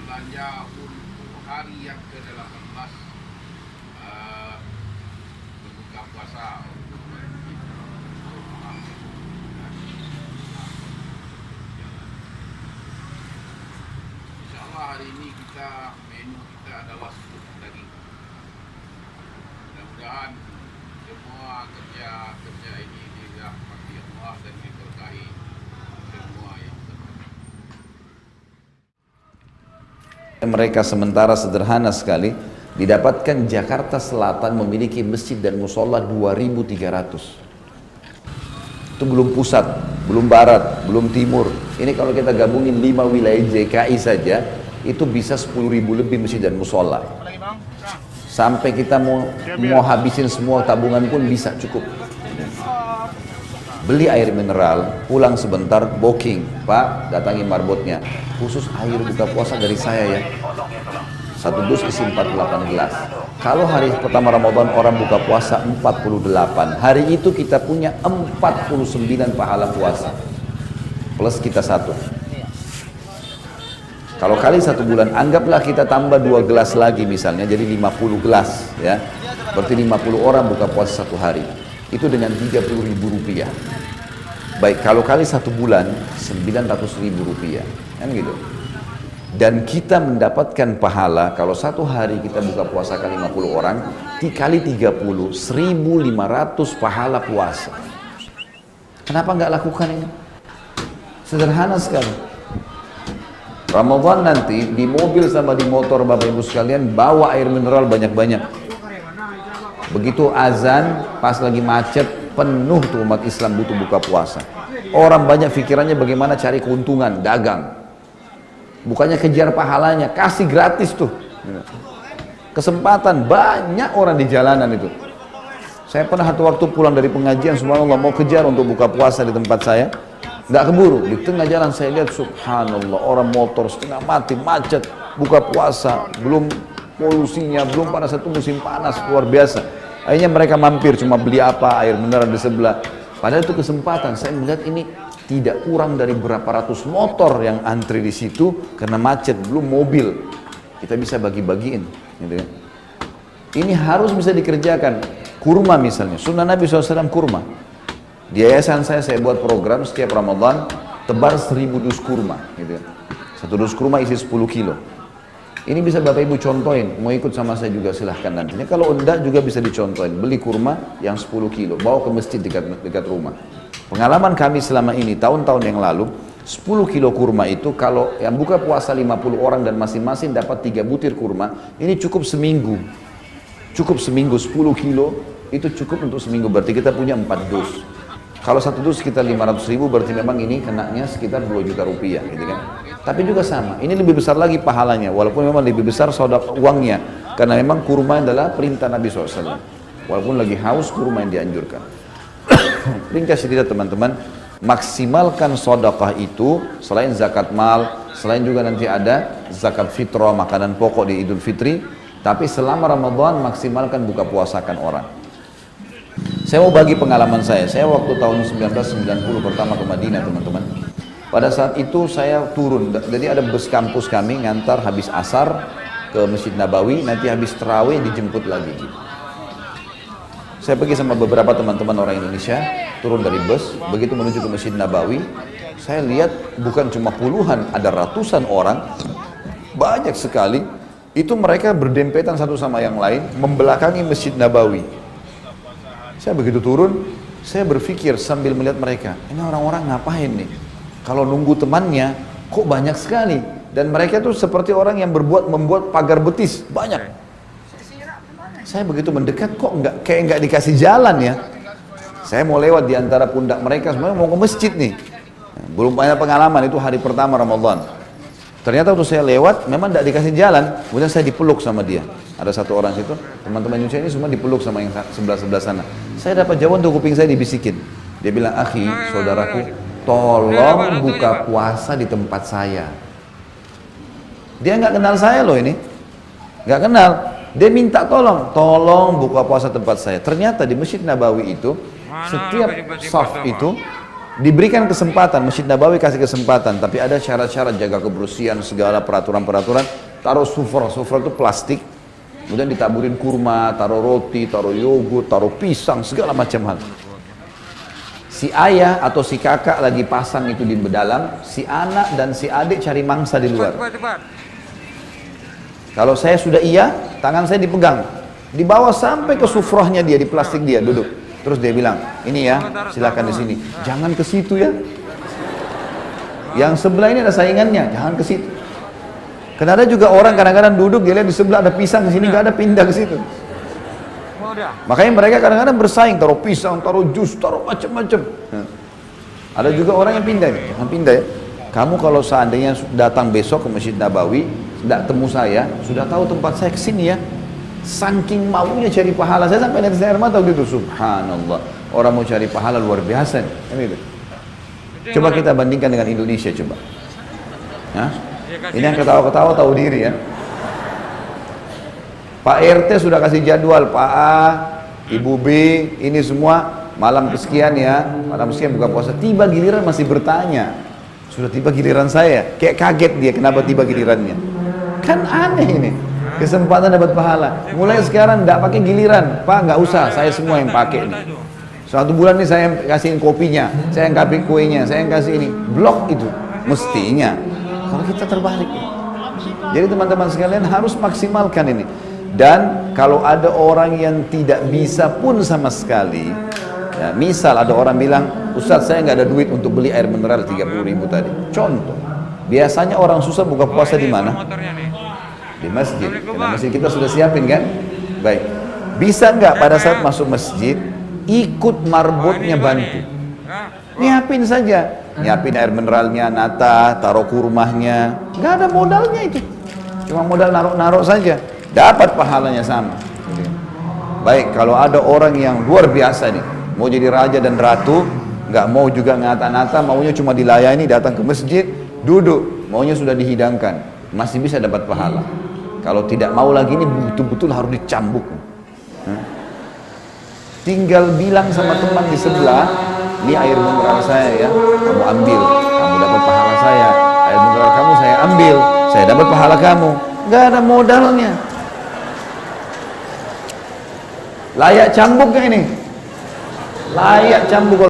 belanja untuk hari yang ke-18 berbuka puasa untuk insyaallah hari ini menu kita adalah sup daging. Mudah-mudahan semua kerja ini dirahmati Allah dan diberkahi semua yang mereka sementara sederhana sekali, didapatkan Jakarta Selatan memiliki masjid dan musola 2.300. Itu belum pusat, belum barat, belum timur. Ini kalau kita gabungin 5 wilayah DKI saja, itu bisa 10.000 lebih masjid dan musola. Sampai kita mau habisin semua tabungan pun bisa cukup. Beli air mineral, pulang sebentar, booking, Pak, datangi marbotnya. Khusus air buka puasa dari saya ya. Satu dus isi 48 gelas. Kalau hari pertama Ramadan orang buka puasa 48, hari itu kita punya 49 pahala puasa. Plus kita satu. Kalau kali 1 bulan, anggaplah kita tambah 2 gelas lagi misalnya, jadi 50 gelas ya. Berarti 50 orang buka puasa 1 hari. Itu dengan 30.000 rupiah. Baik, kalau kali 1 bulan 900.000 rupiah, kan gitu. Dan kita mendapatkan pahala kalau 1 hari kita buka puasa kali 50 orang, dikali 30, 1.500 pahala puasa. Kenapa nggak lakukan ini? Sederhana sekali. Ramadan nanti di mobil sama di motor Bapak Ibu sekalian bawa air mineral banyak-banyak. Begitu azan, pas lagi macet, penuh tuh umat Islam butuh buka puasa. Orang banyak pikirannya bagaimana cari keuntungan, dagang. Bukannya kejar pahalanya, kasih gratis tuh. Kesempatan, banyak orang di jalanan itu. Saya pernah satu waktu pulang dari pengajian, subhanallah mau kejar untuk buka puasa di tempat saya. Nggak keburu, di tengah jalan saya lihat subhanallah orang motor setengah mati, macet, buka puasa, belum polusinya, belum pada satu musim panas luar biasa. Akhirnya mereka mampir cuma beli apa, air mineral di sebelah. Padahal itu kesempatan, saya melihat ini tidak kurang dari berapa ratus motor yang antri di situ karena macet, belum mobil. Kita bisa bagi-bagiin. Gitu kan. Ini harus bisa dikerjakan. Kurma misalnya, sunnah Nabi SAW kurma. Di yayasan saya buat program setiap Ramadan tebar 1.000 dus kurma. Gitu kan. 1 dus kurma isi 10 kilo. Ini bisa Bapak Ibu contohin, mau ikut sama saya juga silahkan nantinya. Kalau enggak juga bisa dicontohin, beli kurma yang 10 kilo, bawa ke masjid dekat rumah. Pengalaman kami selama ini, tahun-tahun yang lalu, 10 kilo kurma itu kalau yang buka puasa 50 orang dan masing-masing dapat 3 butir kurma, ini cukup seminggu. Cukup seminggu 10 kilo, itu cukup untuk seminggu, berarti kita punya 4 dus. Kalau 1 dus sekitar 500.000, berarti memang ini kenanya sekitar 2 juta rupiah, gitu kan. Tapi juga sama, ini lebih besar lagi pahalanya, walaupun memang lebih besar sedekah uangnya, karena memang kurma adalah perintah Nabi SAW. Walaupun lagi haus, kurma yang dianjurkan. Ringkas cerita teman-teman, maksimalkan sedekah itu, selain zakat mal, selain juga nanti ada zakat fitrah, makanan pokok di Idul Fitri, tapi selama Ramadan maksimalkan buka puasakan orang. Saya mau bagi pengalaman saya waktu tahun 1990 pertama ke Madinah teman-teman. Pada saat itu saya turun, jadi ada bus kampus kami ngantar habis asar ke Masjid Nabawi, nanti habis terawih dijemput lagi. Saya pergi sama beberapa teman-teman orang Indonesia, turun dari bus, begitu menuju ke Masjid Nabawi, saya lihat bukan cuma puluhan, ada ratusan orang, banyak sekali, itu mereka berdempetan satu sama yang lain, membelakangi Masjid Nabawi. Saya begitu turun, saya berpikir sambil melihat mereka, ini orang-orang ngapain nih? Kalau nunggu temannya, kok banyak sekali. Dan mereka tuh seperti orang yang membuat pagar betis, banyak. Saya begitu mendekat, kok kayak nggak dikasih jalan ya. Saya mau lewat di antara pundak mereka, semuanya mau ke masjid nih. Belum banyak pengalaman, itu hari pertama Ramadan. Ternyata waktu saya lewat, memang tidak dikasih jalan. Kemudian saya dipeluk sama dia. Ada satu orang situ, teman-teman Indonesia ini semua dipeluk sama yang sebelah-sebelah sana. Saya dapat jawaban untuk kuping saya dibisikin. Dia bilang, akhi, saudaraku, tolong buka puasa di tempat saya. Dia nggak kenal saya loh ini, nggak kenal. Dia minta tolong buka puasa tempat saya. Ternyata di Masjid Nabawi itu, setiap shaf itu Diberikan kesempatan, Masjid Nabawi kasih kesempatan, tapi ada syarat-syarat, jaga kebersihan, segala peraturan-peraturan. Taruh sufra itu plastik, kemudian ditaburin kurma, taruh roti, taruh yogurt, taruh pisang, segala macam hal. Si ayah atau si kakak lagi pasang itu di dalam, si anak dan si adik cari mangsa di luar. Kalau saya sudah iya, tangan saya dipegang, dibawa sampai ke sufrahnya dia, di plastik dia duduk. Terus dia bilang, ini ya, silakan di sini. Jangan ke situ ya. Yang sebelah ini ada saingannya, jangan ke situ. Karena ada juga orang kadang-kadang duduk, dia lihat di sebelah ada pisang, di sini nggak ada, pindah ke situ. Makanya mereka kadang-kadang bersaing, taruh pisang, taruh jus, taruh macam-macam. Ada juga orang yang pindah, jangan pindah ya. Kamu kalau seandainya datang besok ke Masjid Nabawi, tidak temu saya, sudah tahu tempat saya kesini ya. Saking maunya cari pahala, saya sampai netes air mata gitu, subhanallah. Orang mau cari pahala luar biasa nih. Coba kita bandingkan dengan Indonesia coba. Hah? Ini yang ketawa-ketawa tahu diri ya. Pak RT sudah kasih jadwal, Pak A, Ibu B, ini semua malam kesekian ya, malam kesekian buka puasa. Tiba giliran masih bertanya, sudah tiba giliran saya, kayak kaget dia kenapa tiba gilirannya. Kan aneh ini. Kesempatan dapat pahala. Mulai sekarang tidak pakai giliran, Pak, nggak usah, saya semua yang pakai nih. Suatu bulan nih saya kasihin kopinya, saya yang kasih kuenya, saya yang kasih ini. Blok itu mestinya. Kalau kita terbalik. Jadi teman-teman sekalian harus maksimalkan ini. Dan kalau ada orang yang tidak bisa pun sama sekali, ya, misal ada orang bilang, Ustadz saya nggak ada duit untuk beli air mineral 30.000 tadi. Contoh, biasanya orang susah buka puasa di mana? Di masjid, karena masjid kita sudah siapin kan? Baik, bisa nggak pada saat masuk masjid ikut marbotnya bantu? Nyiapin saja, nyiapin air mineralnya, nata, taruh kurmahnya, nggak ada modalnya itu, cuma modal naruh-naruh saja, dapat pahalanya sama. Baik, kalau ada orang yang luar biasa nih, mau jadi raja dan ratu, nggak mau juga ngata-nata, maunya cuma dilayani, datang ke masjid, duduk, maunya sudah dihidangkan, masih bisa dapat pahala. Kalau tidak mau lagi ini betul-betul harus dicambuk. Tinggal bilang sama teman di sebelah, ini air mineral saya ya, kamu ambil, kamu dapat pahala saya. Air mineral kamu saya ambil, saya dapat pahala kamu. Gak ada modalnya. Layak cambuk gak ini? Layak cambuk.